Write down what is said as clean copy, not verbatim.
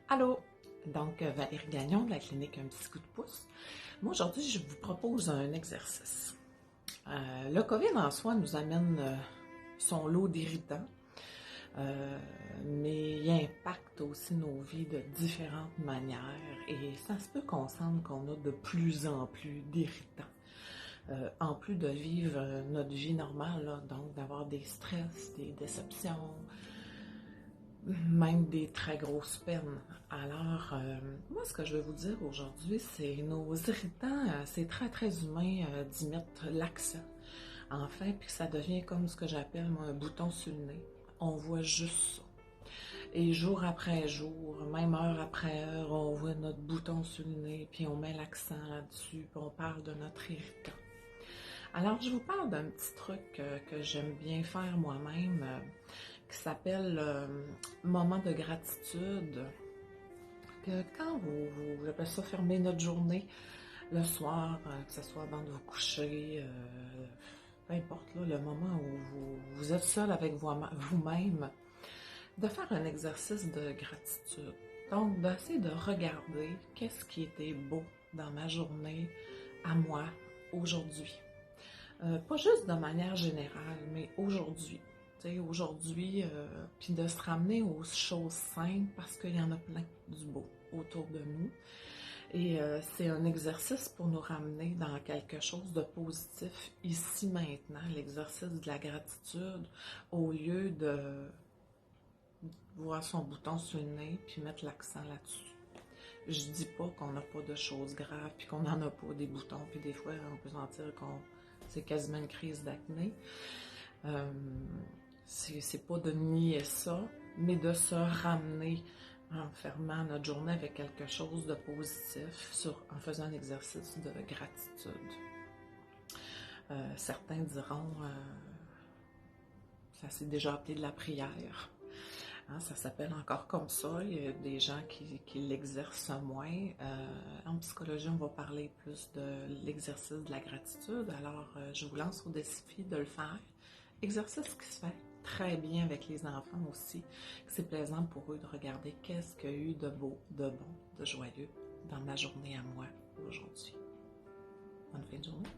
Allô? Donc, Valérie Gagnon de la clinique Un petit coup de pouce. Moi, aujourd'hui, je vous propose un exercice. Le COVID en soi nous amène son lot d'irritants, mais il impacte aussi nos vies de différentes manières et ça se peut qu'on sente qu'on a de plus en plus d'irritants. En plus de vivre notre vie normale, là, donc d'avoir des stress, des déceptions, même des très grosses peines. Alors, moi, ce que je vais vous dire aujourd'hui, c'est nos irritants, c'est très, très humain d'y mettre l'accent. Enfin, puis ça devient comme ce que j'appelle, moi, un bouton sur le nez. On voit juste ça. Et jour après jour, même heure après heure, on voit notre bouton sur le nez, puis on met l'accent là-dessus, puis on parle de notre irritant. Alors, je vous parle d'un petit truc que j'aime bien faire moi-même, qui s'appelle moment de gratitude. Que quand j'appelle ça fermer notre journée, le soir, que ce soit avant de vous coucher, peu importe là, le moment où vous êtes seul avec vous-même, de faire un exercice de gratitude. Donc, d'essayer de regarder qu'est-ce qui était beau dans ma journée à moi aujourd'hui. Pas juste de manière générale, mais aujourd'hui. Aujourd'hui, puis de se ramener aux choses simples parce qu'il y en a plein du beau autour de nous. Et c'est un exercice pour nous ramener dans quelque chose de positif ici maintenant, l'exercice de la gratitude, au lieu de voir son bouton sur le nez puis mettre l'accent là-dessus. Je dis pas qu'on n'a pas de choses graves puis qu'on n'en a pas des boutons puis des fois on peut sentir qu'on c'est quasiment une crise d'acné. Euh, c'est pas de nier ça, mais de se ramener en fermant notre journée avec quelque chose de positif en faisant un exercice de gratitude. Certains diront ça s'est déjà appelé de la prière. Hein, ça s'appelle encore comme ça. Il y a des gens qui l'exercent moins. En psychologie, on va parler plus de l'exercice de la gratitude. Alors, je vous lance au défi de le faire. Exercice qui se fait très bien avec les enfants aussi. C'est plaisant pour eux de regarder qu'est-ce qu'il y a eu de beau, de bon, de joyeux dans ma journée à moi aujourd'hui. Bonne fin de journée.